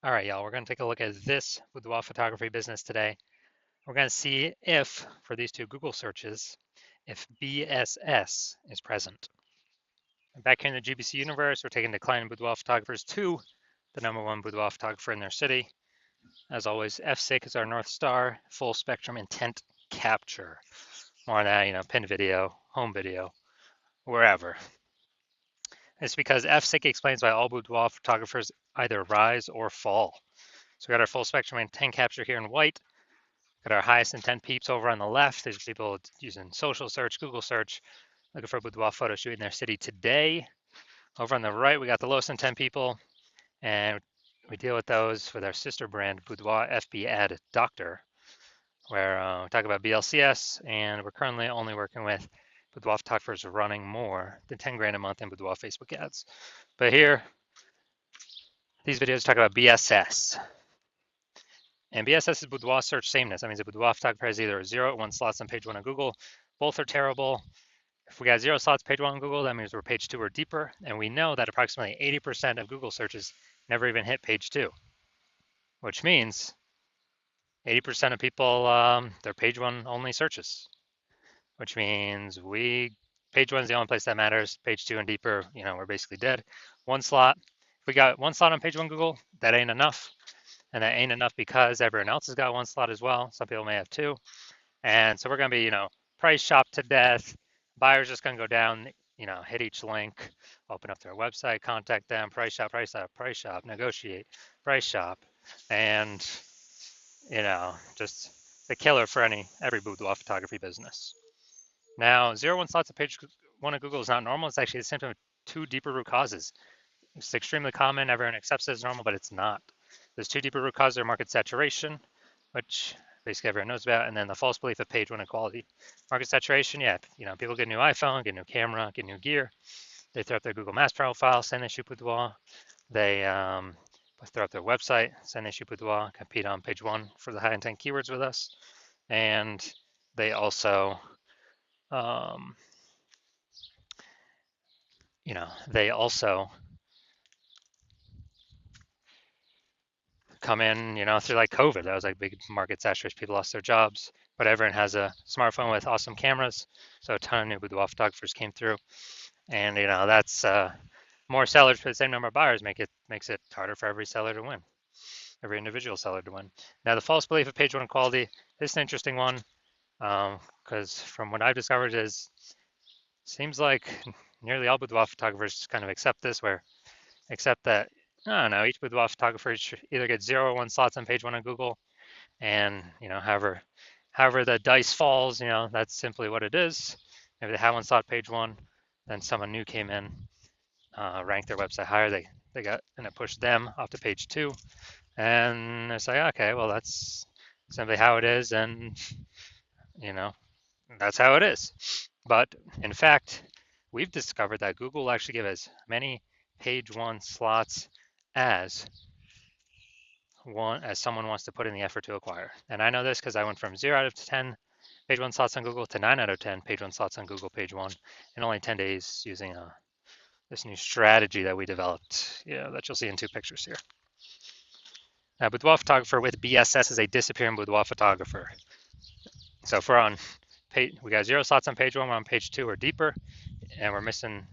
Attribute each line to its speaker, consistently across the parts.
Speaker 1: All right, y'all, we're going to take a look at this boudoir photography business today. We're going to see if, for these two Google searches, if BSS is present. And back here in the GBC universe, we're taking declining boudoir photographers to the #1 boudoir photographer in their city. As always, FSIC is our North Star, full spectrum intent capture. More on that, pin video, home video, wherever. It's because FSIC explains why all boudoir photographers either rise or fall. So we got our full spectrum intent capture here in white. Got our highest intent peeps over on the left. There's people using social search, Google search, looking for a boudoir photo shoot in their city today. Over on the right, we got the lowest intent people, and we deal with those with our sister brand, Boudoir FB Ad Doctor, where we talk about BLCS, and we're currently only working with boudoir photographers running more than 10 grand a month in boudoir Facebook ads. But here, these videos talk about BSS. And BSS is boudoir search sameness. That means a boudoir photographer has either 0 or 1 slots on page 1 on Google. Both are terrible. If we got 0 slots page 1 on Google, that means we're page 2 or deeper. And we know that approximately 80% of Google searches never even hit page 2, which means 80% of people, they're page 1 only searches, which means page 1 is the only place that matters. Page 2 and deeper, we're basically dead. 1 slot. If we got 1 slot on page 1 Google, that ain't enough. And that ain't enough because everyone else has got 1 slot as well. Some people may have 2. And so we're going to be, price shop to death. Buyers just going to go down, hit each link, open up their website, contact them, price shop, negotiate, price shop. And, just the killer for every boudoir photography business. Now, 0 1 slots of page 1 of Google is not normal. It's actually a symptom of 2 deeper root causes. It's extremely common. Everyone accepts it as normal, but it's not. There's 2 deeper root causes are market saturation, which basically everyone knows about, and then the false belief of page 1 equality. Market saturation, yeah, people get a new iPhone, get a new camera, get new gear. They throw up their Google Maps profile, saying they shoot boudoir. They throw up their website, saying they shoot boudoir, compete on page 1 for the high intent keywords with us. And they also, come in, through like COVID. That was like big market saturation. People lost their jobs, but everyone has a smartphone with awesome cameras. So a ton of new boudoir photographers came through, and that's more sellers for the same number of buyers makes it harder for every seller to win, every individual seller to win. Now the false belief of page 1 equality. This is an interesting one because from what I've discovered seems like nearly all boudoir photographers kind of accept that I don't know, each boudoir photographer should either get 0 or 1 slots on page 1 on Google, and however the dice falls, that's simply what it is. Maybe they have 1 slot page 1, then someone new came in, ranked their website higher, they got, and it pushed them off to page 2, and it's like, okay, well, that's simply how it is, and that's how it is. But in fact, we've discovered that Google will actually give as many page 1 slots as someone wants to put in the effort to acquire. And I know this because I went from 0 out of 10 page 1 slots on Google to 9 out of 10 page 1 slots on Google page 1 in only 10 days using this new strategy that we developed, that you'll see in 2 pictures here. Now, boudoir photographer with BSS is a disappearing boudoir photographer. So if we're on page, we got 0 slots on page 1, we're on page 2 or deeper, and we're missing,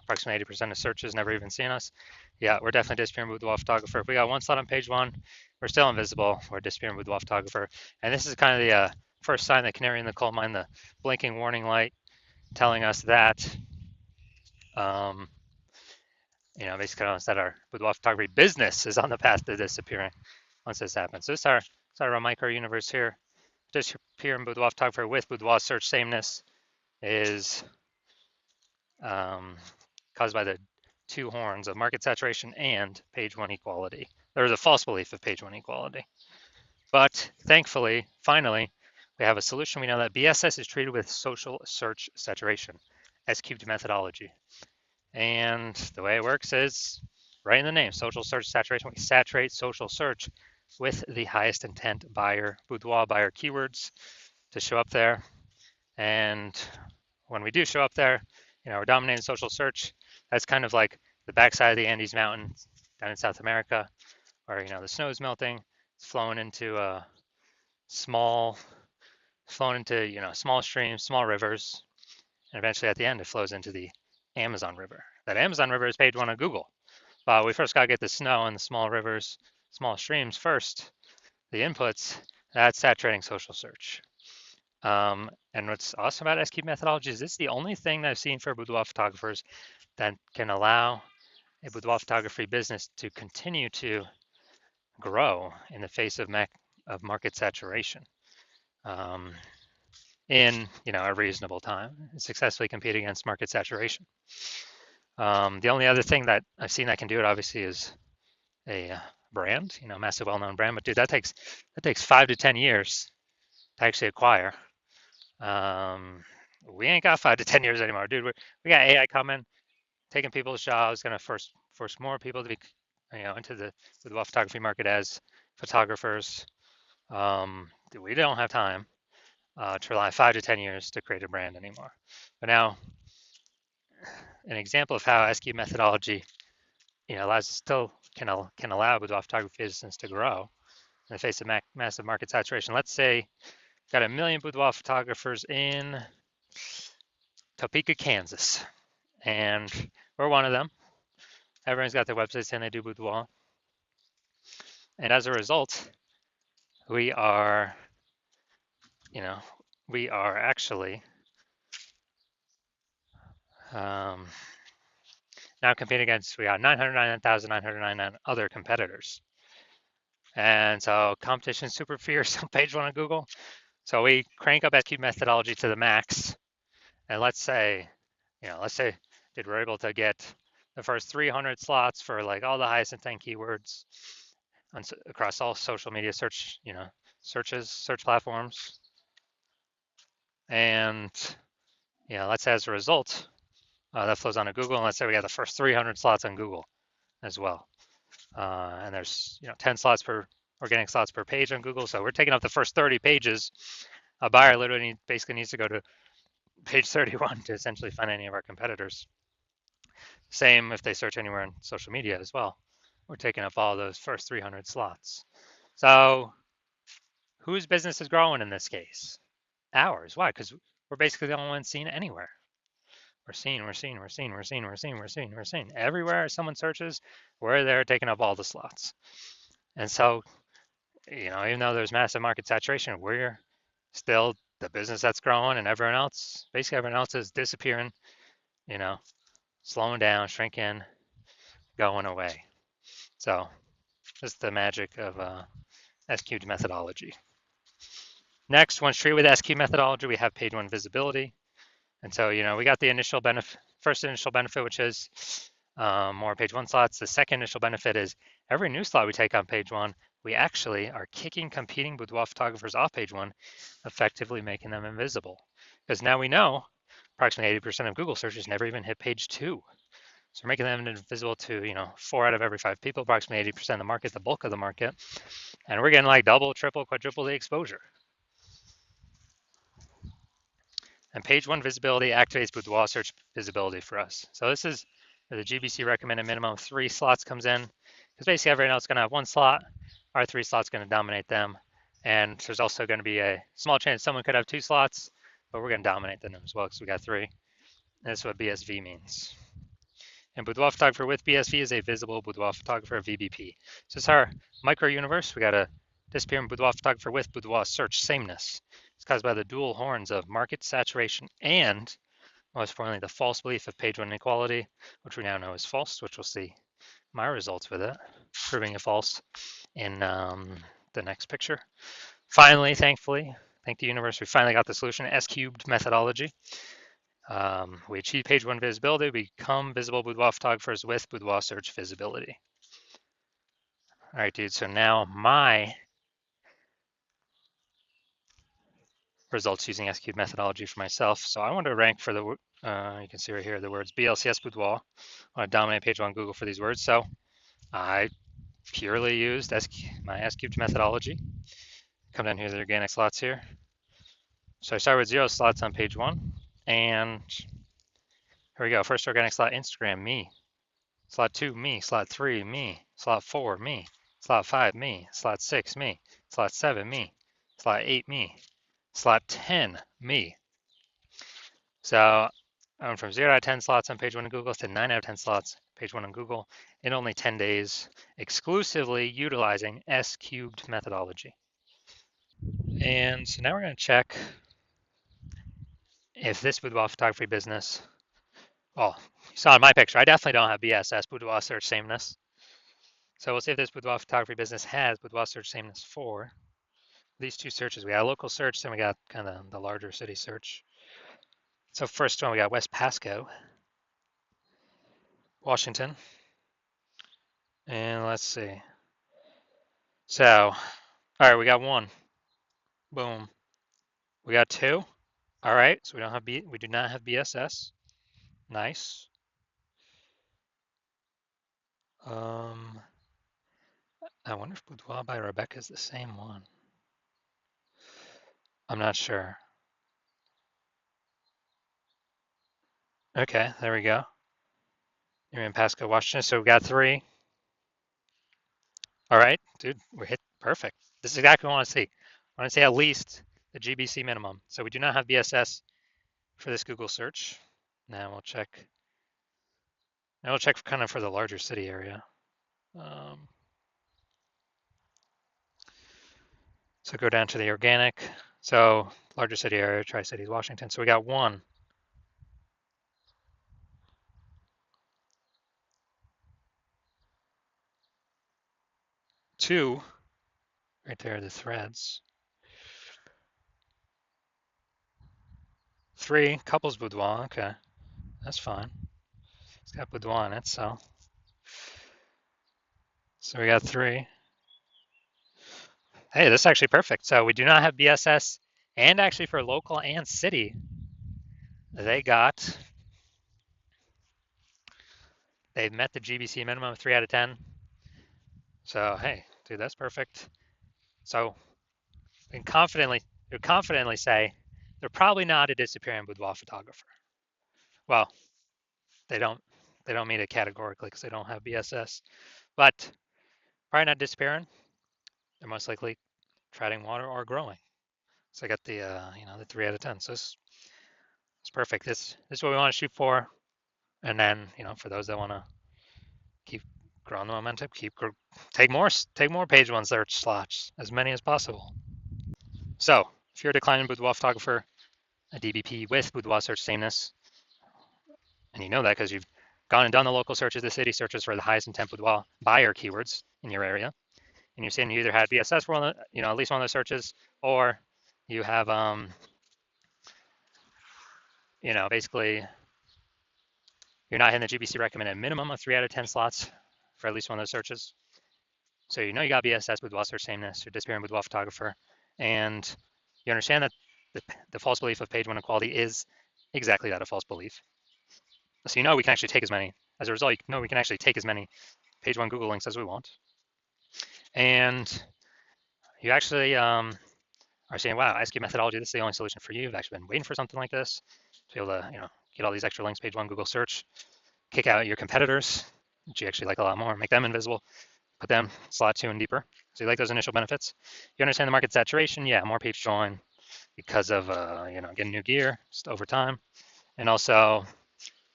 Speaker 1: approximately 80% of searches never even seen us. Yeah, we're definitely disappearing boudoir photographer. If we got 1 slot on page 1, we're still invisible. We're disappearing boudoir photographer. And this is kind of the first sign, the canary in the coal mine, the blinking warning light telling us that, basically telling us that our boudoir photography business is on the path to disappearing once this happens. So this is our micro universe here. Disappearing boudoir photographer with boudoir search sameness is caused by the 2 horns of market saturation and page 1 equality. There is a false belief of page 1 equality. But thankfully, finally, we have a solution. We know that BSS is treated with social search saturation, S-cubed methodology. And the way it works is right in the name, social search saturation. We saturate social search with the highest intent boudoir buyer keywords to show up there. And when we do show up there, we're dominating social search. That's kind of like the backside of the Andes Mountains down in South America, or the snow's melting, it's flowing into small, small streams, small rivers, and eventually at the end it flows into the Amazon River. That Amazon River is page one on Google. But we first got to get the snow and the small rivers, small streams first. The inputs, that's saturating social search. And what's awesome about SQ methodology is it's the only thing that I've seen for boudoir photographers that can allow a boudoir photography business to continue to grow in the face of market saturation in a reasonable time and successfully compete against market saturation. The only other thing that I've seen that can do it obviously is a brand, massive well-known brand. But dude, that takes 5 to 10 years to actually acquire. We ain't got 5 to 10 years anymore, dude. We got AI coming, taking people's jobs, gonna force more people to be, into the photography market as photographers. We don't have time to rely 5 to 10 years to create a brand anymore. But now, an example of how SQ methodology, still can allow boudoir photography business to grow in the face of massive market saturation. Let's say got 1 million boudoir photographers in Topeka, Kansas, and we're one of them. Everyone's got their website saying they do boudoir, and as a result, we are actually now competing against, we got 999,999 other competitors. And so competition is super fierce on page one on Google. So we crank up SQ methodology to the max. And let's say we're able to get the first 300 slots for like all the highest intent keywords across all social media search platforms. And let's say as a result, that flows onto Google. And let's say we got the first 300 slots on Google as well. And there's 10 slots per organic slots per page on Google. So we're taking up the first 30 pages. A buyer literally basically needs to go to page 31 to essentially find any of our competitors. Same if they search anywhere on social media as well. We're taking up all those first 300 slots. So whose business is growing in this case? Ours. Why? Because we're basically the only ones seen anywhere. We're seen. Everywhere someone searches, we're there taking up all the slots. And so, even though there's massive market saturation, we're still the business that's growing, and everyone else is disappearing, slowing down, shrinking, going away. So just the magic of SQ methodology. Next, once treated with SQ methodology, we have page one visibility. And so, we got the first initial benefit, which is more page one slots. The second initial benefit is every new slot we take on page one, we actually are kicking competing boudoir photographers off page one, effectively making them invisible. Because now we know approximately 80% of Google searches never even hit page two. So we're making them invisible to 4 out of every 5 people, approximately 80% of the market, the bulk of the market. And we're getting like double, triple, quadruple the exposure. And page one visibility activates boudoir search visibility for us. So this is where the GBC recommended minimum of 3 slots comes in, because basically everyone else is going to have 1 slot. Our 3 slots going to dominate them. And there's also going to be a small chance someone could have 2 slots, but we're going to dominate them as well because we got 3. And that's what BSV means. And boudoir photographer with BSV is a visible boudoir photographer, VBP. So it's our micro universe. We got a disappearing boudoir photographer with boudoir search sameness. It's caused by the dual horns of market saturation and, most importantly, the false belief of page one inequality, which we now know is false, which we'll see my results with it, proving it false in the next picture. Finally, thankfully, thank the universe, we finally got the solution, S-cubed methodology. We achieve page one visibility, we become visible boudoir photographers with boudoir search visibility. All right, dude, so now my results using S-cubed methodology for myself. So I want to rank for the, you can see right here, the words BLCS boudoir. I want to dominate page one Google for these words. So I purely used my S-cubed methodology. Come down here to the organic slots here. So I start with 0 slots on page one. And here we go. First organic slot, Instagram, me. Slot 2, me. Slot 3, me. Slot 4, me. Slot 5, me. Slot 6, me. Slot 7, me. Slot 8, me. Slot 10, me. So I went from 0 out of 10 slots on page 1 of Google to 9 out of 10 slots page 1 on Google in only 10 days, exclusively utilizing S cubed methodology. And so now we're going to check if this boudoir photography business, well, you saw in my picture, I definitely don't have BSS, boudoir search sameness. So we'll see if this boudoir photography business has boudoir search sameness for these two searches. We got a local search, then we got kind of the larger city search. So first one, we got West Pasco, Washington. And let's see. So, all right, we got one. Boom. We got two. All right, so we do not have BSS. Nice. I wonder if Boudoir by Rebecca is the same one. I'm not sure. Okay, there we go. You're in Pasco, Washington. So we got three. All right, dude, we're hit perfect. This is exactly what I want to see. I want to see at least the GBC minimum. So we do not have BSS for this Google search. Now we'll check. Now we'll check kind of for the larger city area. So go down to the organic. So larger city area, Tri-Cities, Washington. So we got one. Two, right there, the threads. Three, couples boudoir. Okay, that's fine. It's got boudoir in it, so we got three. Hey, this is actually perfect. So we do not have BSS, and actually for local and city, they met the GBC minimum of 3 out of 10. So hey, dude, that's perfect. So we can confidently say they're probably not a disappearing boudoir photographer. Well, they don't meet it categorically because they don't have BSS, but probably not disappearing. They're most likely treading water or growing. So I got the the 3 out of 10. So it's perfect. This is what we want to shoot for. And then for those that want to keep growing the momentum, take more page one search slots, as many as possible. So if you're a declining boudoir photographer, a DBP with boudoir search sameness, and you know that because you've gone and done the local searches, the city searches for the highest intent boudoir buyer keywords in your area, and you're saying you either had BSS for at least one of those searches, or you have basically you're not hitting the GBC recommended minimum of 3 out of 10 slots for at least one of those searches. So you got BSS boudoir search sameness, you're disappearing boudoir photographer, and you understand that the false belief of page one equality is exactly that, a false belief. So we can actually take as many, as a result, we can actually take as many page one Google links as we want. And you actually are saying, wow, ISQ methodology, this is the only solution for you. You've actually been waiting for something like this to be able to, get all these extra links, page one Google search, kick out your competitors, which you actually like a lot more, make them invisible, put them slot 2 and deeper. So you like those initial benefits. You understand the market saturation, yeah, more page join because of getting new gear just over time. And also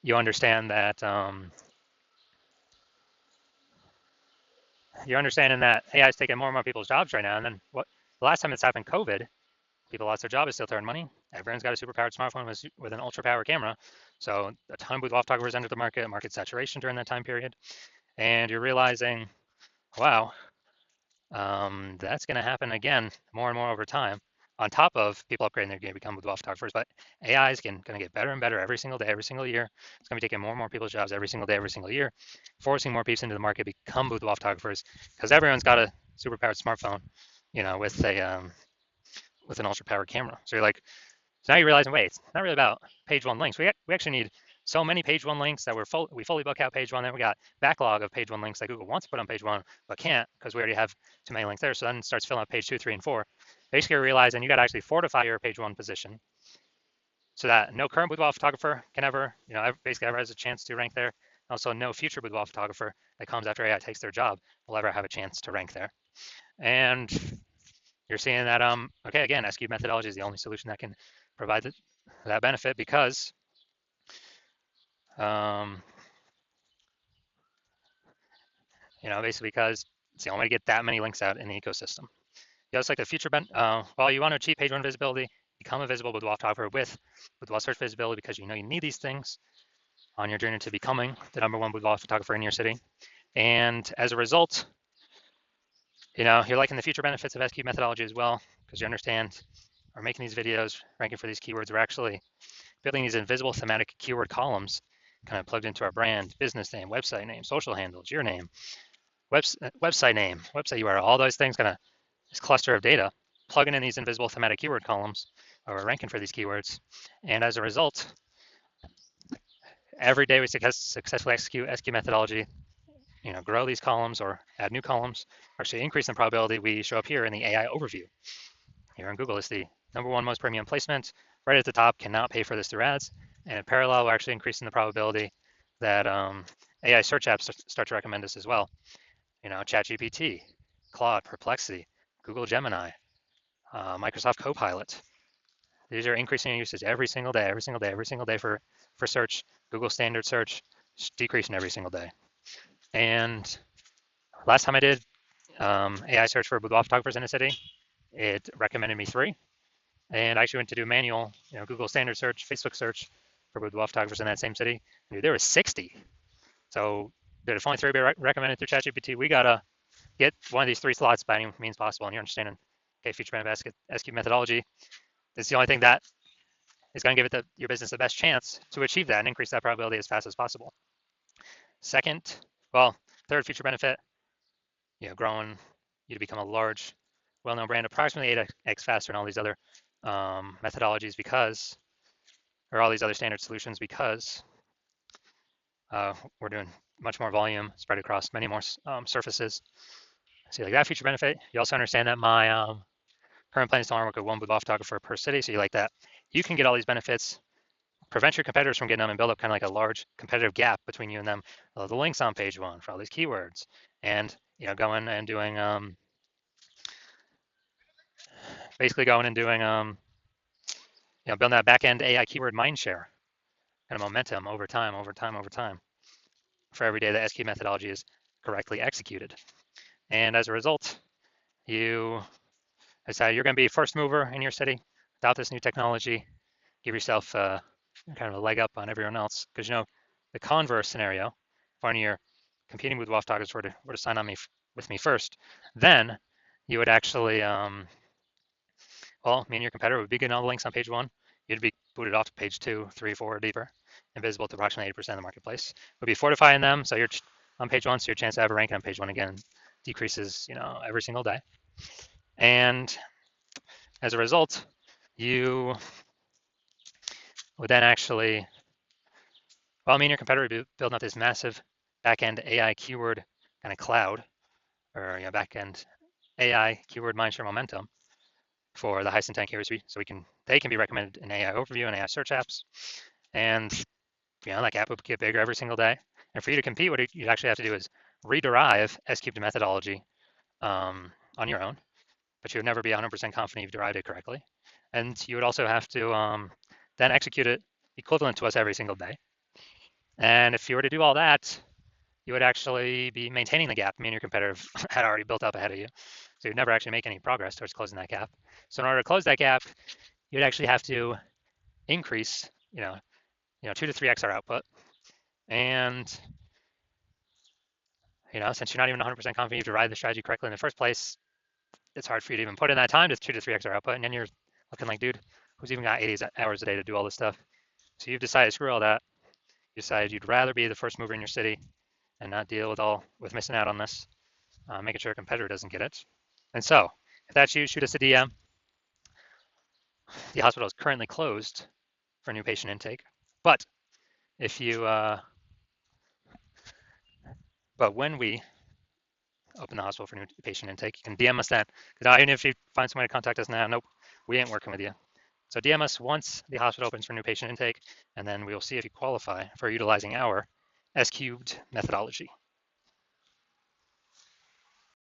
Speaker 1: you understand that you're understanding that AI is taking more and more people's jobs right now. And then the last time it's happened, COVID, people lost their job, is still throwing money. Everyone's got a super powered smartphone with an ultra powered camera. So a ton of boudoir photographers entered the market saturation during that time period. And you're realizing, wow, that's going to happen again more and more over time. On top of people upgrading their game to become boudoir photographers, but AI is going to get better and better every single day, every single year. It's going to be taking more and more people's jobs every single day, every single year, forcing more people into the market to become boudoir photographers because everyone's got a super powered smartphone, with an ultra powered camera. So you're like, so now you're realizing, wait, it's not really about page one links. We actually need so many page one links that we fully book out page one. Then we got backlog of page one links that Google wants to put on page one, but can't because we already have too many links there. So then it starts filling up page 2, 3, and 4. Basically, you're realizing you got to actually fortify your page one position so that no current boudoir photographer can basically ever has a chance to rank there. Also, no future boudoir photographer that comes after AI takes their job will ever have a chance to rank there. And you're seeing that, okay, again, SQ methodology is the only solution that can provide that benefit because basically because it's the only way to get that many links out in the ecosystem. You also like the future while you want to achieve page one visibility, become a visible Boudoir photographer with Boudoir search visibility because you know you need these things on your journey to becoming the #1 Boudoir photographer in your city. And as a result, you're liking the future benefits of SQ methodology as well because you understand we're making these videos, ranking for these keywords. We're actually building these invisible thematic keyword columns kind of plugged into our brand, business name, website name, social handles, your name, website name, website URL, all those things, kind of this cluster of data, plugging in these invisible thematic keyword columns, or we're ranking for these keywords. And as a result, every day we successfully execute SQ methodology, grow these columns or add new columns, actually increase the probability we show up here in the AI overview. Here on Google, it's the #1 most premium placement. Right at the top, cannot pay for this through ads. And in parallel, we're actually increasing the probability that AI search apps start to recommend us as well. ChatGPT, Claude, Perplexity, Google Gemini, Microsoft Copilot. These are increasing in usage every single day for search. Google standard search decreasing every single day. And last time I did AI search for boudoir photographers in a city, it recommended me 3. And I actually went to do manual, Google standard search, Facebook search for boudoir photographers in that same city. Dude, there was 60. So if only 3 be recommended through ChatGPT, we gotta get one of these 3 slots by any means possible. And you're understanding, okay, future benefit SQ methodology. It's the only thing that is going to give your business the best chance to achieve that and increase that probability as fast as possible. Third feature benefit, growing you to become a large, well-known brand approximately 8x faster than all these other methodologies or all these other standard solutions because we're doing much more volume spread across many more surfaces. So you like that feature benefit. You also understand that my current plan is to only work with 1 boudoir photographer per city. So you like that. You can get all these benefits, prevent your competitors from getting them, and build up kind of like a large competitive gap between you and them. The links on page 1 for all these keywords, and going and doing basically going and doing building that back-end AI keyword mindshare kind of momentum over time for every day that SQ methodology is correctly executed. And as a result, you decide you're going to be first mover in your city without this new technology. Give yourself kind of a leg up on everyone else because the converse scenario, if one of your competing with boudoir photographers were to sign on with me first, then you would actually me and your competitor would be getting all the links on page 1. You'd be booted off to page 2, 3, 4, or deeper, invisible to approximately 80% of the marketplace. We'd be fortifying them, so you're on page 1, so your chance to have a ranking on page 1 again decreases, every single day. And as a result, you would then actually, me and your competitor would be building up this massive back-end AI keyword kind of cloud, or back-end AI keyword mindshare momentum for the highest intent keywords, so they can be recommended in AI overview and AI search apps. And that gap would get bigger every single day. And for you to compete, what you actually have to do is rederive S-cubed methodology on your own, but you would never be 100% confident you've derived it correctly. And you would also have to then execute it equivalent to us every single day. And if you were to do all that, you would actually be maintaining the gap me and your competitor had already built up ahead of you. So you'd never actually make any progress towards closing that gap. So in order to close that gap, you'd actually have to increase, 2 to 3x our output. And, since you're not even 100% confident you've derived the strategy correctly in the first place, it's hard for you to even put in that time to 2 to 3x our output. And then you're looking like, dude, who's even got 80 hours a day to do all this stuff? So you've decided, screw all that. You decided you'd rather be the first mover in your city and not deal with missing out on this, making sure a competitor doesn't get it. And so, if that's you, shoot us a DM. The hospital is currently closed for new patient intake, but when we open the hospital for new patient intake, you can DM us then. Because even if you find somebody to contact us now, nope, we ain't working with you. So DM us once the hospital opens for new patient intake, and then we will see if you qualify for utilizing our S-cubed methodology.